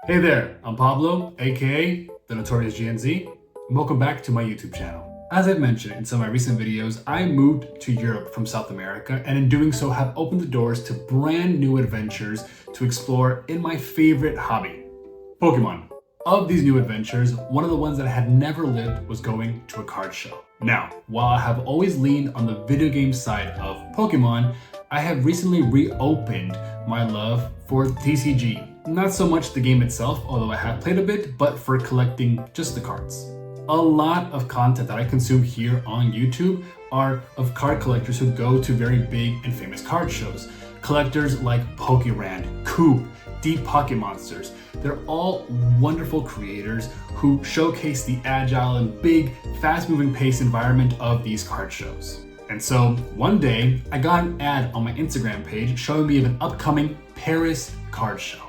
Hey there, I'm Pablo, aka the Notorious GNZ, and welcome back to my YouTube channel. As I've mentioned in some of my recent videos, I moved to Europe from South America, and in doing so have opened the doors to brand new adventures to explore in my favorite hobby, Pokemon. Of these new adventures, one of the ones that I had never lived was going to a card show. Now, while I have always leaned on the video game side of Pokemon, I have recently reopened my love for TCG. Not so much the game itself, although I have played a bit, but for collecting just the cards. A lot of content that I consume here on YouTube are of card collectors who go to very big and famous card shows. Collectors like Pokerand, Coop, Deep Pocket Monsters. They're all wonderful creators who showcase the agile and big, fast-moving pace environment of these card shows. And so one day, I got an ad on my Instagram page showing me of an upcoming Paris card show.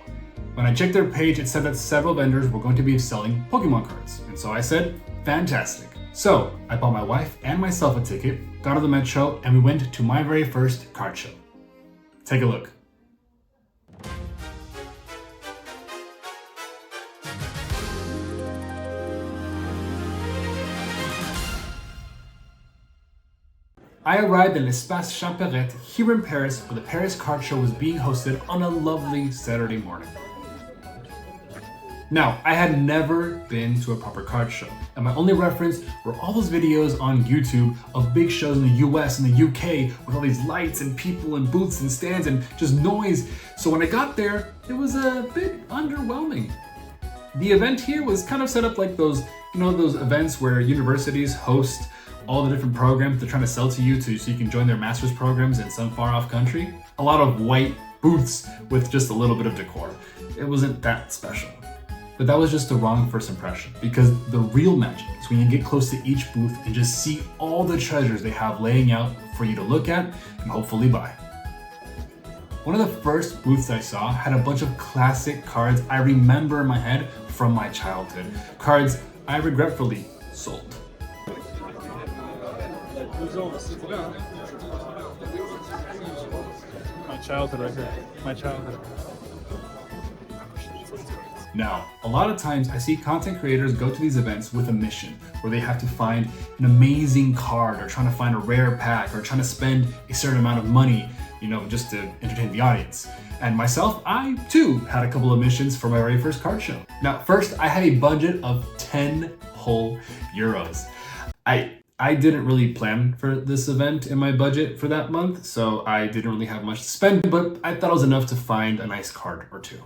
When I checked their page, it said that several vendors were going to be selling Pokemon cards. And so I said, fantastic. So I bought my wife and myself a ticket, got to the Met show, and we went to my very first card show. Take a look. I arrived at l'Espace Champerret here in Paris, where the Paris card show was being hosted on a lovely Saturday morning. Now, I had never been to a proper card show, and my only reference were all those videos on YouTube of big shows in the US and the UK with all these lights and people and booths and stands and just noise. So when I got there, it was a bit underwhelming. The event here was kind of set up like those events where universities host all the different programs they're trying to sell to you so you can join their master's programs in some far off country. A lot of white booths with just a little bit of decor. It wasn't that special. But that was just the wrong first impression, because the real magic is when you get close to each booth and just see all the treasures they have laying out for you to look at and hopefully buy. One of the first booths I saw had a bunch of classic cards I remember in my head from my childhood. Cards I regretfully sold. My childhood right here. My childhood. Now, a lot of times I see content creators go to these events with a mission where they have to find an amazing card or trying to find a rare pack or trying to spend a certain amount of money, just to entertain the audience. And myself, I too had a couple of missions for my very first card show. Now, first I had a budget of 10 whole euros. I didn't really plan for this event in my budget for that month, so I didn't really have much to spend, but I thought it was enough to find a nice card or two.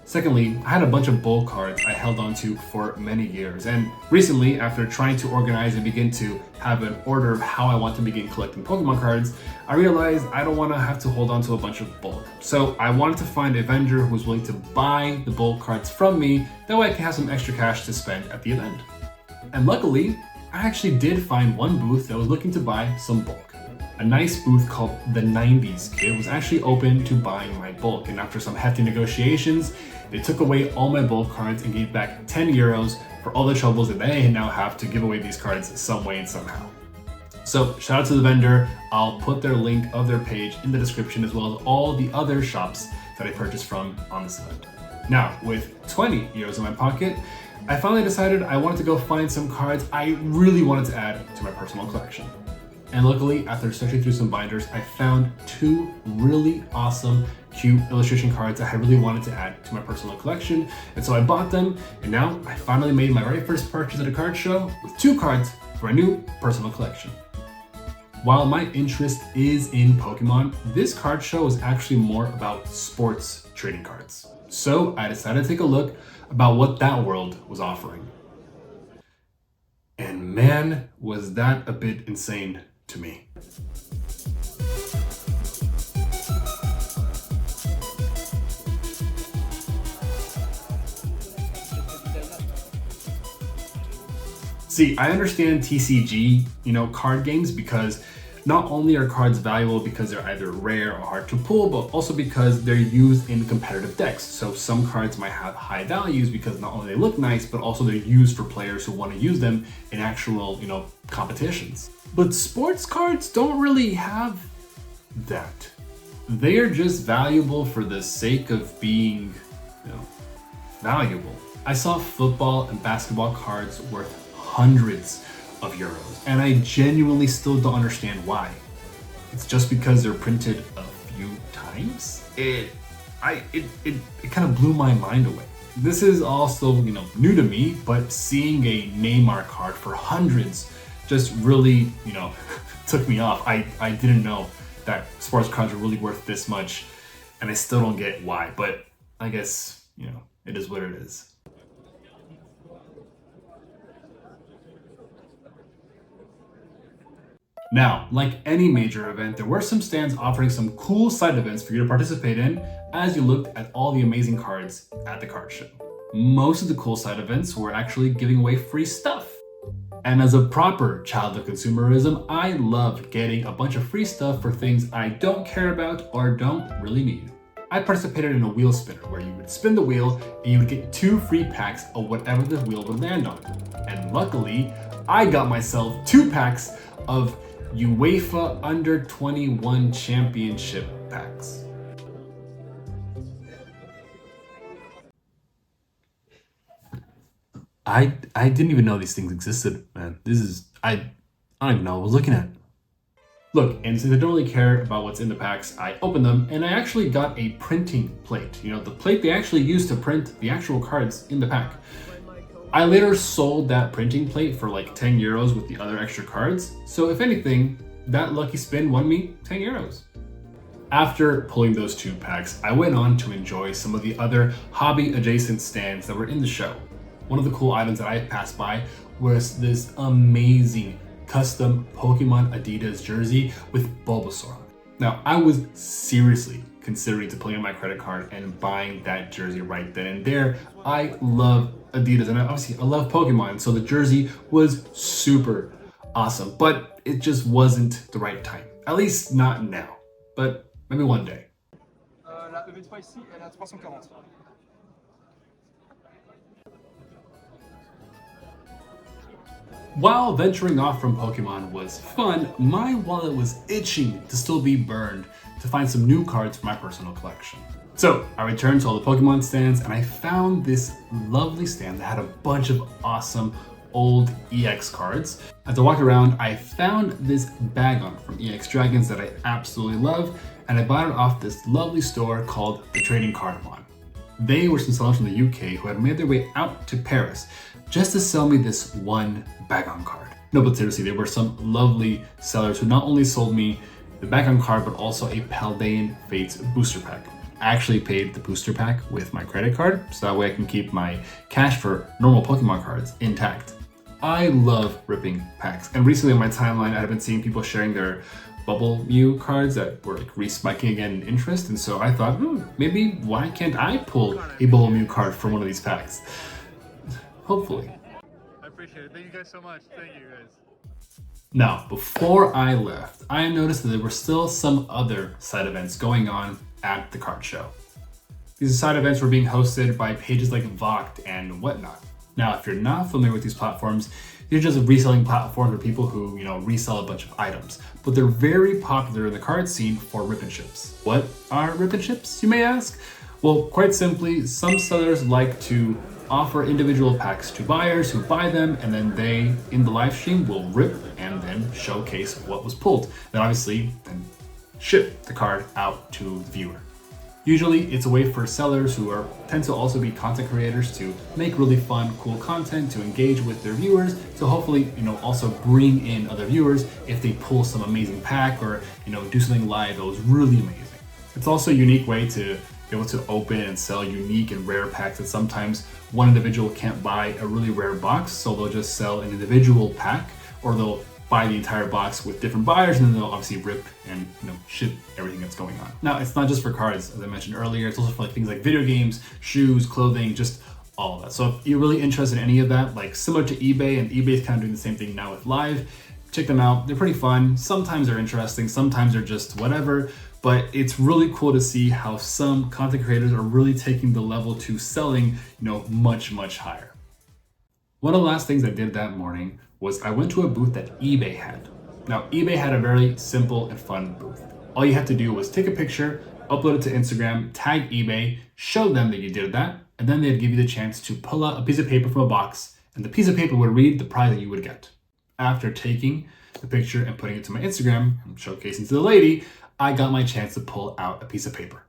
Secondly, I had a bunch of bull cards I held onto for many years, and recently, after trying to organize and begin to have an order of how I want to begin collecting Pokemon cards, I realized I don't want to have to hold on to a bunch of bulk. So I wanted to find a vendor who was willing to buy the bulk cards from me, that way I can have some extra cash to spend at the event. And luckily, I actually did find one booth that was looking to buy some bulk. A nice booth called the 90s Kid was actually open to buying my bulk, and after some hefty negotiations, they took away all my bulk cards and gave back 10 euros for all the troubles that they now have to give away these cards some way and somehow. So shout out to the vendor. I'll put their link of their page in the description, as well as all the other shops that I purchased from on this event. Now, with 20 euros in my pocket, I finally decided I wanted to go find some cards I really wanted to add to my personal collection. And luckily, after searching through some binders, I found two really awesome, cute illustration cards I really wanted to add to my personal collection. And so I bought them, and now I finally made my very first purchase at a card show with two cards for a new personal collection. While my interest is in Pokemon, this card show is actually more about sports trading cards. So I decided to take a look about what that world was offering. And man, was that a bit insane to me. See, I understand TCG, card games, because not only are cards valuable because they're either rare or hard to pull, but also because they're used in competitive decks. So some cards might have high values because not only they look nice, but also they're used for players who want to use them in actual, competitions. But sports cards don't really have that. They are just valuable for the sake of being, valuable. I saw football and basketball cards worth hundreds of euros, and I genuinely still don't understand why. It's just because they're printed a few times? It kind of blew my mind away. This is also, new to me, but seeing a Neymar card for hundreds just really, took me off. I didn't know that sports cards are really worth this much, and I still don't get why, but I guess, it is what it is. Now, like any major event, there were some stands offering some cool side events for you to participate in as you looked at all the amazing cards at the card show. Most of the cool side events were actually giving away free stuff. And as a proper child of consumerism, I love getting a bunch of free stuff for things I don't care about or don't really need. I participated in a wheel spinner where you would spin the wheel and you would get 2 free packs of whatever the wheel would land on. And luckily, I got myself 2 packs of UEFA Under 21 Championship packs. I didn't even know these things existed, man. I don't even know what I was looking at. Look, and since I don't really care about what's in the packs, I opened them and I actually got a printing plate. The plate they actually use to print the actual cards in the pack. I later sold that printing plate for like 10 euros with the other extra cards. So if anything, that lucky spin won me 10 euros. After pulling those 2 packs, I went on to enjoy some of the other hobby adjacent stands that were in the show. One of the cool items that I passed by was this amazing custom Pokemon Adidas jersey with Bulbasaur. Now, I was seriously considering to pulling out my credit card and buying that jersey right then and there. I love Adidas and obviously I love Pokemon, so the jersey was super awesome, but it just wasn't the right time. At least not now, but maybe one day. La EV3 ici, elle est à 340. While venturing off from Pokemon was fun, my wallet was itching to still be burned to find some new cards for my personal collection. So I returned to all the Pokemon stands and I found this lovely stand that had a bunch of awesome old EX cards. As I walked around, I found this Bagon from EX Dragons that I absolutely love, and I bought it off this lovely store called the Trading Card One. They were some sellers from the UK who had made their way out to Paris just to sell me this one Bagon card. No, but seriously, there were some lovely sellers who not only sold me the Bagon card, but also a Paldean Fates booster pack. I actually paid the booster pack with my credit card, so that way I can keep my cash for normal Pokemon cards intact. I love ripping packs, and recently on my timeline, I've been seeing people sharing their Bubble Mew cards that were like respiking again in interest, and so I thought, maybe why can't I pull a Bubble Mew card from one of these packs? Hopefully. I appreciate it. Thank you guys so much. Thank you guys. Now, before I left, I noticed that there were still some other side events going on at the card show. These side events were being hosted by pages like Vogt and whatnot. Now, if you're not familiar with these platforms, they're just reselling platforms for people who, resell a bunch of items. But they're very popular in the card scene for rip and ships. What are rip and ships, you may ask? Well, quite simply, some sellers like to offer individual packs to buyers who buy them, and then they, in the live stream, will rip and then showcase what was pulled. Then obviously, then ship the card out to the viewer. Usually, it's a way for sellers who tend to also be content creators to make really fun, cool content to engage with their viewers. So hopefully, also bring in other viewers if they pull some amazing pack or, do something live that was really amazing. It's also a unique way to be able to open and sell unique and rare packs that sometimes one individual can't buy a really rare box, so they'll just sell an individual pack, or they'll buy the entire box with different buyers, and then they'll obviously rip and ship everything that's going on. Now, it's not just for cards, as I mentioned earlier, it's also for things like video games, shoes, clothing, just all of that. So if you're really interested in any of that, like similar to eBay, and eBay is kind of doing the same thing now with Live, check them out. They're pretty fun. Sometimes they're interesting, sometimes they're just whatever, but it's really cool to see how some content creators are really taking the level to selling, much, much higher. One of the last things I did that morning was I went to a booth that eBay had. Now, eBay had a very simple and fun booth. All you had to do was take a picture, upload it to Instagram, tag eBay, show them that you did that, and then they'd give you the chance to pull out a piece of paper from a box, and the piece of paper would read the prize that you would get. After taking the picture and putting it to my Instagram and showcasing to the lady, I got my chance to pull out a piece of paper.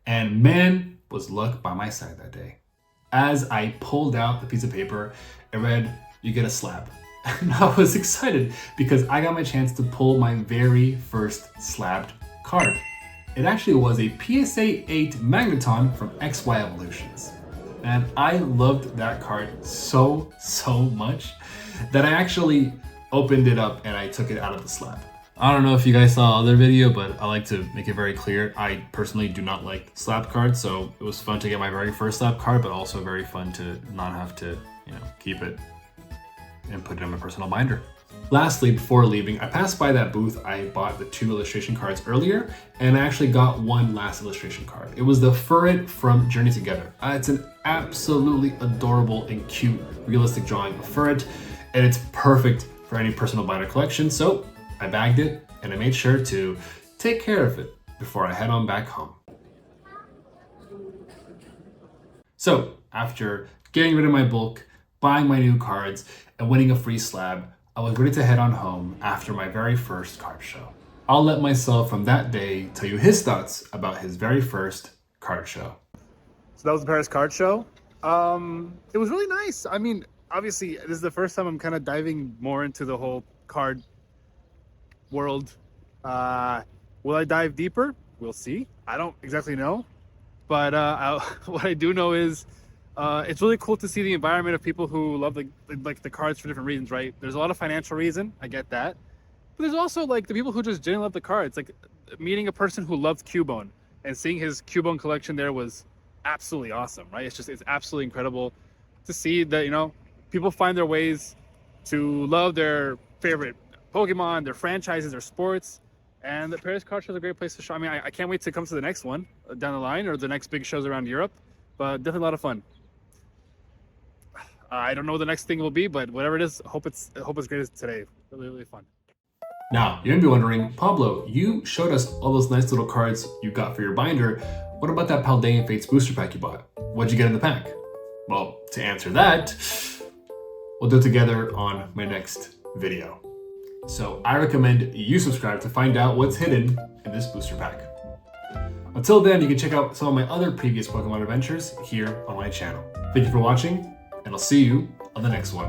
And man, was luck by my side that day. As I pulled out the piece of paper, it read, "You get a slab." And I was excited because I got my chance to pull my very first slabbed card. It actually was a PSA 8 Magneton from XY Evolutions. And I loved that card so much that I actually opened it up and I took it out of the slab. I don't know if you guys saw other video, but I like to make it very clear. I personally do not like slab cards, so it was fun to get my very first slab card, but also very fun to not have to, keep it and put it in my personal binder. Lastly, before leaving, I passed by that booth. I bought the 2 illustration cards earlier, and I actually got one last illustration card. It was the Furret from Journey Together. It's an absolutely adorable and cute, realistic drawing of Furret, and it's perfect for any personal binder collection, so I bagged it, and I made sure to take care of it before I head on back home. So, after getting rid of my bulk, buying my new cards, and winning a free slab, I was ready to head on home after my very first card show. I'll let myself from that day tell you his thoughts about his very first card show. So that was the Paris card show. It was really nice. I mean, obviously, this is the first time I'm kind of diving more into the whole card world. Will I dive deeper? We'll see. I don't exactly know. But what I do know is it's really cool to see the environment of people who love the cards for different reasons, right? There's a lot of financial reason, I get that. But there's also like the people who just genuinely love the cards. Like meeting a person who loved Cubone and seeing his Cubone collection there was absolutely awesome, right? It's absolutely incredible to see that, people find their ways to love their favorite Pokemon, their franchises, their sports. And the Paris card show is a great place to show. I mean, I can't wait to come to the next one down the line or the next big shows around Europe, but definitely a lot of fun. I don't know what the next thing will be, but whatever it is, I hope it's great as today. Really fun. Now, you're gonna be wondering, Pablo, you showed us all those nice little cards you got for your binder. What about that Paldean Fates booster pack you bought? What'd you get in the pack? Well, to answer that, we'll do it together on my next video. So I recommend you subscribe to find out what's hidden in this booster pack. Until then, you can check out some of my other previous Pokemon adventures here on my channel. Thank you for watching, and I'll see you on the next one.